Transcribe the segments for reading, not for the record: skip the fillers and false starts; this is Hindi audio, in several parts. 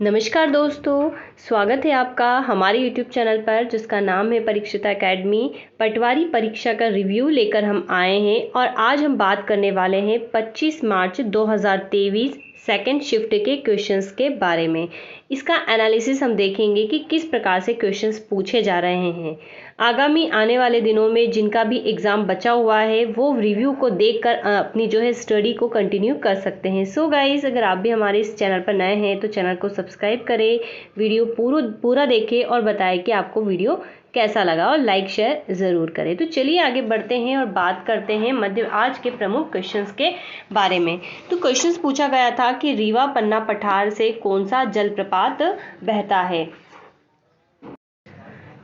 नमस्कार दोस्तों, स्वागत है आपका हमारे YouTube चैनल पर जिसका नाम है परीक्षिता एकेडमी। पटवारी परीक्षा का रिव्यू लेकर हम आए हैं और आज हम बात करने वाले हैं 25 मार्च 2023 सेकेंड शिफ्ट के क्वेश्चंस के बारे में। इसका एनालिसिस हम देखेंगे कि किस प्रकार से क्वेश्चंस पूछे जा रहे हैं। आगामी आने वाले दिनों में जिनका भी एग्ज़ाम बचा हुआ है वो रिव्यू को देखकर अपनी जो है स्टडी को कंटिन्यू कर सकते हैं। सो गाइस, अगर आप भी हमारे इस चैनल पर नए हैं तो चैनल को सब्सक्राइब करें, वीडियो पूरा देखें और बताएं कि आपको वीडियो कैसा लगा और लाइक शेयर ज़रूर करें। तो चलिए आगे बढ़ते हैं और बात करते हैं आज के प्रमुख क्वेश्चंस के बारे में। तो क्वेश्चंस पूछा गया था कि रीवा पन्ना पठार से कौन सा जलप्रपात बहता है।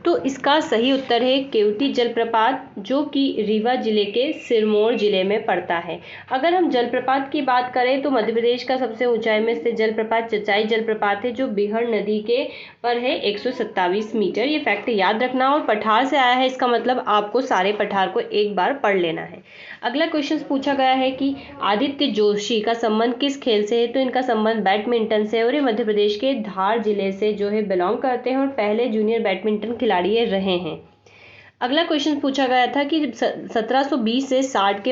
तो इसका सही उत्तर है केवटी जलप्रपात, जो कि रीवा जिले के सिरमौर जिले में पड़ता है। अगर हम जलप्रपात की बात करें तो मध्य प्रदेश का सबसे ऊंचाई में स्थित जलप्रपात चचाई जलप्रपात है, जो बिहड़ नदी के पर है 127 मीटर। ये फैक्ट याद रखना। और पठार से आया है, इसका मतलब आपको सारे पठार को एक बार पढ़ लेना है। अगला क्वेश्चन पूछा गया है कि आदित्य जोशी का संबंध किस खेल से है। तो इनका संबंध बैडमिंटन से, और ये मध्य प्रदेश के धार जिले से जो है बिलोंग करते हैं और पहले जूनियर बैडमिंटन खिलाड़ी रहे हैं। अगला क्वेश्चन पूछा गया था कि 1720 से 60 के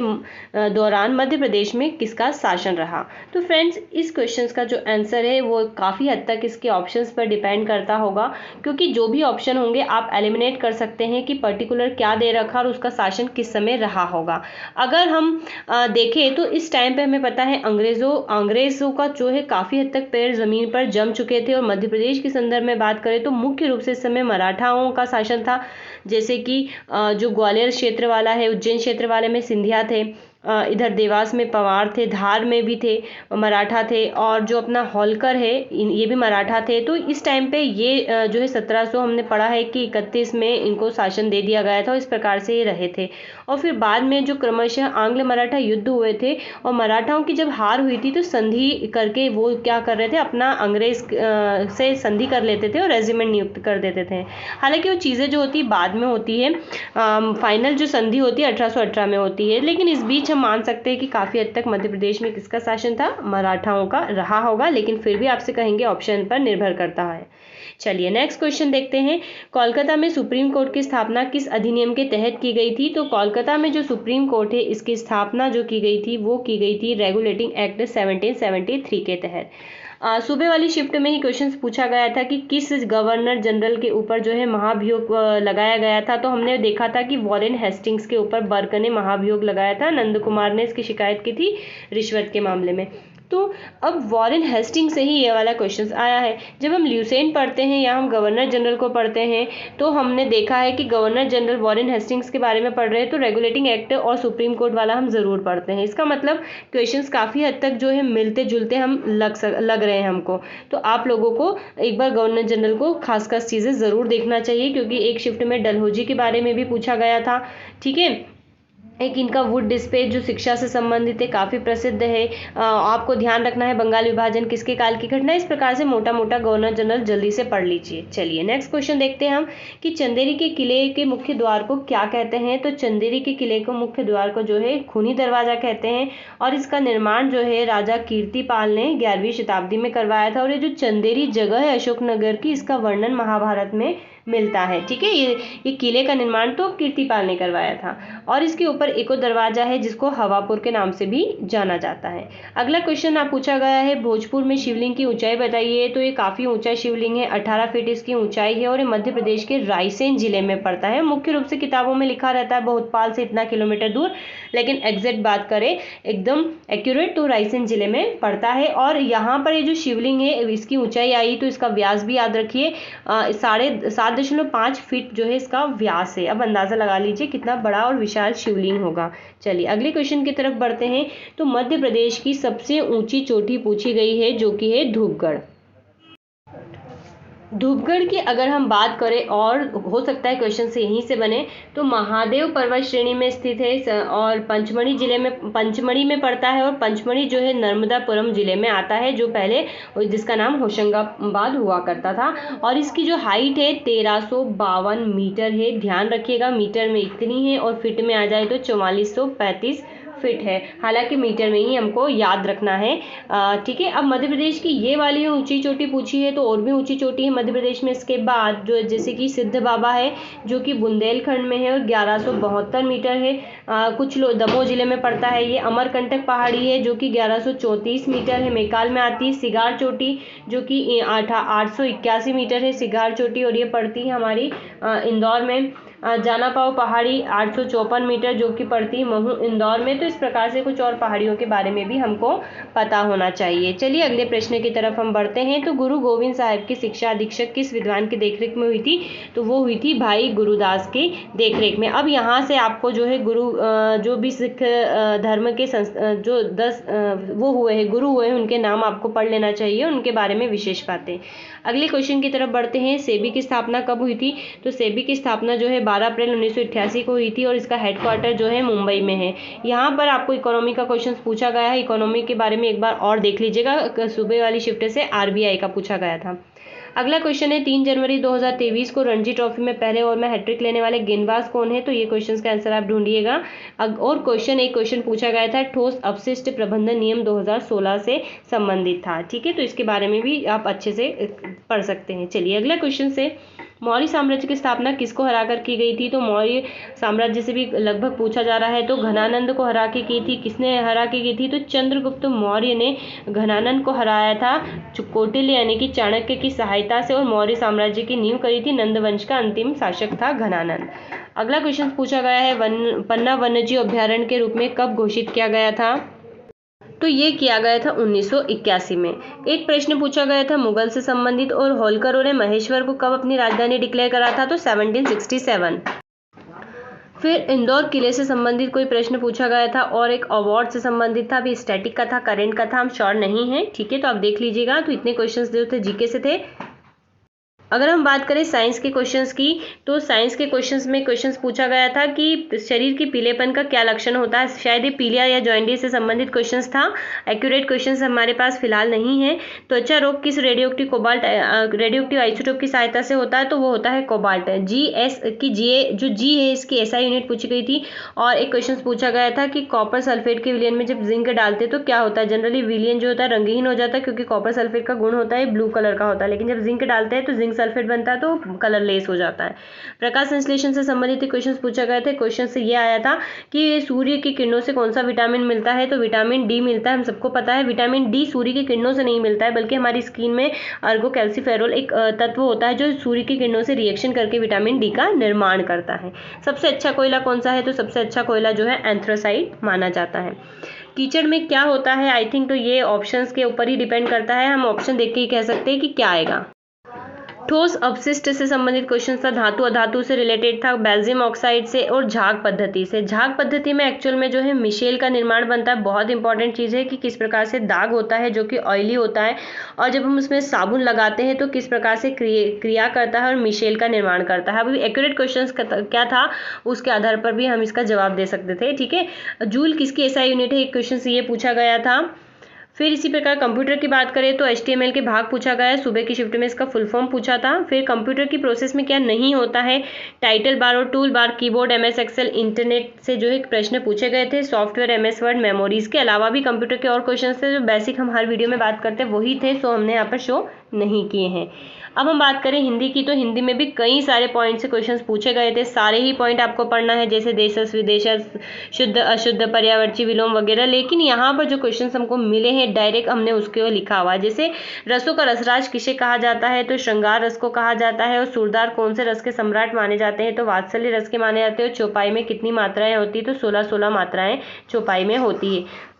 दौरान मध्य प्रदेश में किसका शासन रहा। तो फ्रेंड्स, इस क्वेश्चन का जो आंसर है वो काफ़ी हद तक इसके ऑप्शंस पर डिपेंड करता होगा, क्योंकि जो भी ऑप्शन होंगे आप एलिमिनेट कर सकते हैं कि पर्टिकुलर क्या दे रखा और उसका शासन किस समय रहा होगा। अगर हम देखें तो इस टाइम पे हमें पता है अंग्रेज़ों का जो है काफ़ी हद तक पैर ज़मीन पर जम चुके थे। और मध्य प्रदेश के संदर्भ में बात करें तो मुख्य रूप से इस समय मराठाओं का शासन था, जैसे कि जो ग्वालियर क्षेत्र वाला है, उज्जैन क्षेत्र वाले में सिंधिया थे, इधर देवास में पवार थे, धार में भी थे मराठा थे, और जो अपना होलकर है ये भी मराठा थे। तो इस टाइम पे ये जो है 1700 हमने पढ़ा है कि 31 में इनको शासन दे दिया गया था, इस प्रकार से ये रहे थे। और फिर बाद में जो क्रमशः आंग्ल मराठा युद्ध हुए थे और मराठाओं की जब हार हुई थी तो संधि करके वो क्या कर रहे थे, अपना अंग्रेज से संधि कर लेते थे और रेजिमेंट नियुक्त कर देते थे। हालांकि वो चीज़ें जो होती बाद में होती है, फाइनल जो संधि होती है 1818 में होती है। लेकिन इस बीच हम मान सकते हैं कि काफ़ी हद तक मध्य प्रदेश में किसका शासन था, मराठाओं का रहा होगा। लेकिन फिर भी आपसे कहेंगे ऑप्शन पर निर्भर करता है। चलिए नेक्स्ट क्वेश्चन देखते हैं। कोलकाता में सुप्रीम कोर्ट की स्थापना किस अधिनियम के तहत की गई थी। तो कोलकाता में जो सुप्रीम कोर्ट है इसकी स्थापना जो की गई थी वो की गई थी रेगुलेटिंग एक्ट 1773 के तहत। सुबह वाली शिफ्ट में ही क्वेश्चंस पूछा गया था कि किस गवर्नर जनरल के ऊपर जो है महाभियोग लगाया गया था। तो हमने देखा था कि वॉरेन हेस्टिंग्स के ऊपर बर्क ने महाभियोग लगाया था। नंद कुमार ने इसकी शिकायत की थी रिश्वत के मामले में। तो अब वॉरेन हेस्टिंग्स से ही ये वाला क्वेश्चन आया है। जब हम ल्यूसेंट पढ़ते हैं या हम गवर्नर जनरल को पढ़ते हैं तो हमने देखा है कि गवर्नर जनरल वॉरेन हेस्टिंग्स के बारे में पढ़ रहे हैं तो रेगुलेटिंग एक्ट और सुप्रीम कोर्ट वाला हम ज़रूर पढ़ते हैं। इसका मतलब क्वेश्चंस काफ़ी हद तक जो है मिलते जुलते हम लग रहे हैं हमको। तो आप लोगों को एक बार गवर्नर जनरल को खास चीज़ें ज़रूर देखना चाहिए, क्योंकि एक शिफ्ट में डलहौजी के बारे में भी पूछा गया था। ठीक है, एक इनका वुड डिस्पेच जो शिक्षा से संबंधित है, काफ़ी प्रसिद्ध है। आपको ध्यान रखना है बंगाल विभाजन किसके काल की घटना। इस प्रकार से मोटा मोटा गवर्नर जनरल जल्दी से पढ़ लीजिए। चलिए नेक्स्ट क्वेश्चन देखते हैं हम कि चंदेरी के किले के मुख्य द्वार को क्या कहते हैं। तो चंदेरी के किले को मुख्य द्वार को जो है खूनी दरवाजा कहते हैं, और इसका निर्माण जो है राजा कीर्तिपाल ने 11वीं शताब्दी में करवाया था। और ये जो चंदेरी जगह है अशोकनगर की, इसका वर्णन महाभारत में मिलता है। ठीक है, ये किले का निर्माण तो कीर्तिपाल ने करवाया था। और इसके ऊपर एक और दरवाजा है जिसको हवापुर के नाम से भी जाना जाता है। अगला क्वेश्चन आप पूछा गया है भोजपुर में शिवलिंग की ऊंचाई बताइए। तो ये काफ़ी ऊंचा शिवलिंग है, 18 फीट इसकी ऊंचाई है, और ये मध्य प्रदेश के रायसेन जिले में पड़ता है। मुख्य रूप से किताबों में लिखा रहता है बहुतपाल से इतना किलोमीटर दूर, लेकिन एग्जैक्ट बात करें एकदम एक्यूरेट तो रायसेन जिले में पड़ता है। और यहाँ पर ये जो शिवलिंग है इसकी ऊंचाई आई तो इसका व्यास भी याद रखिए, 7.5 फीट जो है इसका व्यास है। अब अंदाजा लगा लीजिए कितना बड़ा और विशाल शिवलिंग होगा। चलिए अगले क्वेश्चन की तरफ बढ़ते हैं। तो मध्य प्रदेश की सबसे ऊंची चोटी पूछी गई है जो कि है धूपगढ़। धूपगढ़ की अगर हम बात करें, और हो सकता है क्वेश्चन से यहीं से बने, तो महादेव पर्वत श्रेणी में स्थित है और पंचमढ़ी में पड़ता है। और पंचमढ़ी जो है नर्मदापुरम जिले में आता है, जो पहले जिसका नाम होशंगाबाद हुआ करता था। और इसकी जो हाइट है 1352 मीटर है। ध्यान रखिएगा मीटर में इतनी है, और फिट में आ जाए तो 4435 फीट है। हालांकि मीटर में ही हमको याद रखना है। ठीक है। अब मध्य प्रदेश की ये वाली ऊंची चोटी पूछी है, तो और भी ऊंची चोटी है मध्य प्रदेश में इसके बाद, जो जैसे कि सिद्ध बाबा है जो कि बुंदेलखंड में है और 1172 मीटर है। कुछ लोग दमोह जिले में पड़ता है। ये अमरकंटक पहाड़ी है जो कि 1134 मीटर है, मैकाल में आती है। सिगार चोटी जो कि 881 मीटर है सिगार चोटी, और ये पड़ती है हमारी इंदौर में। जाना पाओ पहाड़ी 854 मीटर जो कि पड़ती है महू इंदौर में। तो इस प्रकार से कुछ और पहाड़ियों के बारे में भी हमको पता होना चाहिए। चलिए अगले प्रश्न की तरफ हम बढ़ते हैं। तो गुरु गोविंद साहब की शिक्षा दीक्षक किस विद्वान की देखरेख में हुई थी? तो वो हुई थी भाई गुरुदास की देखरेख में। अब यहाँ से आपको जो है जो भी सिख धर्म के जो 10 वो हुए हैं गुरु हुए हैं उनके नाम आपको पढ़ लेना चाहिए, उनके बारे में विशेष बातें। अगले क्वेश्चन की तरफ बढ़ते हैं। सेबी की स्थापना कब हुई थी? तो सेबी की स्थापना जो है 12 अप्रैल 1988 को हुई थी और इसका हेडक्वार्टर जो है मुंबई में है। यहाँ पर आपको इकोनॉमी का क्वेश्चन पूछा गया है। इकोनॉमी के बारे में एक बार और देख लीजिएगा, सुबह वाली शिफ्ट से आरबीआई का पूछा गया था। अगला क्वेश्चन है 3 जनवरी 2023 को रणजी ट्रॉफी में पहले ओवर में हैट्रिक लेने वाले गेंदबाज कौन है? तो ये क्वेश्चन का आंसर आप ढूंढिएगा। और एक क्वेश्चन पूछा गया था ठोस अपशिष्ट प्रबंधन नियम 2016 से संबंधित था। ठीक है, तो इसके बारे में भी आप अच्छे से पढ़ सकते हैं। चलिए अगला क्वेश्चन से, मौर्य साम्राज्य की स्थापना किसको हराकर की गई थी? तो मौर्य साम्राज्य से भी लगभग पूछा जा रहा है। तो घनानंद को हरा के की थी। किसने हरा के की थी? तो चंद्रगुप्त मौर्य ने घनानंद को हराया था कौटिल्य यानी कि चाणक्य की सहायता से, और मौर्य साम्राज्य की नींव करी थी। नंद वंश का अंतिम शासक था घनानंद। अगला क्वेश्चन पूछा गया है पन्ना वन्यजीव अभ्यारण्य के रूप में कब घोषित किया गया था? तो ये किया गया था 1981 में। एक प्रश्न पूछा गया था मुगल से संबंधित, और होलकरों ने महेश्वर को कब अपनी राजधानी डिक्लेयर करा था? तो 1767। फिर इंदौर किले से संबंधित कोई प्रश्न पूछा गया था, और एक अवार्ड से संबंधित था। अभी स्टैटिक का था, करंट का था, हम श्योर नहीं है। ठीक है, तो आप देख लीजिएगा। तो इतने क्वेश्चंस जो थे जीके से थे। अगर हम बात करें साइंस के क्वेश्चंस की, तो साइंस के क्वेश्चंस में क्वेश्चंस पूछा गया था कि शरीर की पीलेपन का क्या लक्षण होता है। शायद ये पीलिया या जॉइंडिस से संबंधित क्वेश्चंस था। एक्यूरेट क्वेश्चंस हमारे पास फिलहाल नहीं है। त्वचा रोग किस रेडियोएक्टिव आइसोटोप की सहायता से होता है? तो वो होता है कोबाल्ट। जी है इसकी एसआई यूनिट पूछी गई थी। और एक क्वेश्चन पूछा गया था कि कॉपर सल्फेट के विलयन में जब जिंक डालते तो क्या होता है? जनरली विलयन जो होता है रंगहीन हो जाता है, क्योंकि कॉपर सल्फेट का गुण होता है ब्लू कलर का होता है, लेकिन जब जिंक डालते हैं तो जिंक सल्फेट बनता है तो कलरलेस हो जाता है। प्रकाश संश्लेषण से संबंधित क्वेश्चन पूछा गया था। क्वेश्चन से ये आया था कि सूर्य की किरणों से कौन सा विटामिन मिलता है? तो विटामिन डी मिलता है। हम सबको पता है विटामिन डी सूर्य की किरणों से नहीं मिलता है, बल्कि हमारी स्किन में अर्गोकैल्सिफेरॉल एक तत्व होता है जो सूर्य की किरणों से रिएक्शन करके विटामिन डी का निर्माण करता है। सबसे अच्छा कोयला कौन सा है? तो सबसे अच्छा कोयला जो है एंथ्रासाइट माना जाता है। कीचड़ में क्या होता है? आई थिंक तो ये ऑप्शंस के ऊपर ही डिपेंड करता है। हम ऑप्शन देख के ही कह सकते हैं कि क्या आएगा। ठोस अपशिष्ट से संबंधित क्वेश्चन था। धातु अधातु से रिलेटेड था, बेल्जियम ऑक्साइड से और झाग पद्धति से। झाग पद्धति में एक्चुअल में जो है मिशेल का निर्माण बनता है। बहुत इंपॉर्टेंट चीज़ है कि किस प्रकार से दाग होता है जो कि ऑयली होता है, और जब हम उसमें साबुन लगाते हैं तो किस प्रकार से क्रिया करता है और मिशेल का निर्माण करता है। अभी एक्यूरेट क्वेश्चन क्या था उसके आधार पर भी हम इसका जवाब दे सकते थे। ठीक है, जूल किसकी एसआई यूनिट है? एक क्वेश्चन से ये पूछा गया था। फिर इसी प्रकार कंप्यूटर की बात करें तो HTML के भाग पूछा गया है। सुबह की शिफ्ट में इसका फुल फॉर्म पूछा था। फिर कंप्यूटर की प्रोसेस में क्या नहीं होता है? टाइटल बार और tool bar, keyboard, MS excel, internet से जो है प्रश्न पूछे गए थे। सॉफ्टवेयर, MS वर्ड, मेमोरीज के अलावा भी कंप्यूटर के और क्वेश्चन थे जो बेसिक हम हर वीडियो में बात करते हैं वही थे, सो हमने यहाँ पर शो नहीं किए हैं। अब हम बात करें हिंदी की, तो हिंदी में भी कई सारे पॉइंट से क्वेश्चंस पूछे गए थे। सारे ही पॉइंट आपको पढ़ना है, जैसे देशस विदेशस, शुद्ध अशुद्ध, पर्यायवाची विलोम वगैरह। लेकिन यहाँ पर जो क्वेश्चंस हमको मिले हैं डायरेक्ट हमने उसके लिखा हुआ है। जैसे रसों का रसराज किसे कहा जाता है? तो श्रृंगार रस को कहा जाता है। और सूरदार कौन से रस के सम्राट माने जाते हैं? तो वात्सल्य रस के माने जाते हैं। चौपाई में कितनी मात्राएं होती है? तो 16 मात्राएं चौपाई में होती है।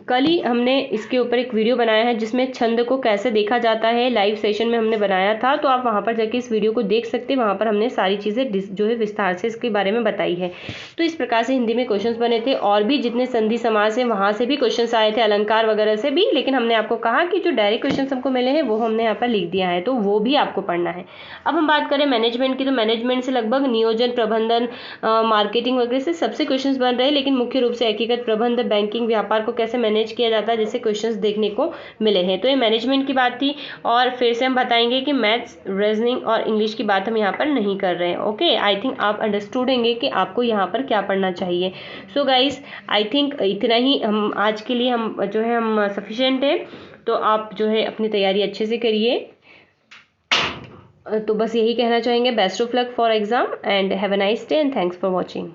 कल ही हमने इसके ऊपर एक वीडियो बनाया है जिसमें छंद को कैसे देखा जाता है, लाइव सेशन में हमने बनाया था, तो आप वहां पर जाके इस वीडियो को देख सकते हैं। वहां पर हमने सारी चीज़ें जो है विस्तार से इसके बारे में बताई है। तो इस प्रकार से हिंदी में क्वेश्चंस बने थे, और भी जितने संधि समास हैं वहां से भी क्वेश्चंस आए थे, अलंकार वगैरह से भी। लेकिन हमने आपको कहा कि जो डायरेक्ट क्वेश्चन हमको मिले हैं वो हमने यहाँ पर लिख दिया है, तो वो भी आपको पढ़ना है। अब हम बात करें मैनेजमेंट की, तो मैनेजमेंट से लगभग नियोजन, प्रबंधन, मार्केटिंग वगैरह से सबसे क्वेश्चन बन रहे हैं। लेकिन मुख्य रूप से एकीकृत प्रबंध, बैंकिंग, व्यापार को कैसे मैनेज किया जाता है, जैसे क्वेश्चंस देखने को मिले हैं। तो ये मैनेजमेंट की बात थी, और फिर से हम बताएंगे कि मैथ्स, रीजनिंग और इंग्लिश की बात हम यहाँ पर नहीं कर रहे हैं। ओके, आई थिंक आप अंडरस्टूड होंगे कि आपको यहाँ पर क्या पढ़ना चाहिए। सो गाइस, आई थिंक इतना ही हम आज के लिए हम जो है हम सफिशिएंट है। तो आप जो है अपनी तैयारी अच्छे से करिए। तो बस यही कहना चाहेंगे, best of luck for exam and have a nice day and thanks for watching.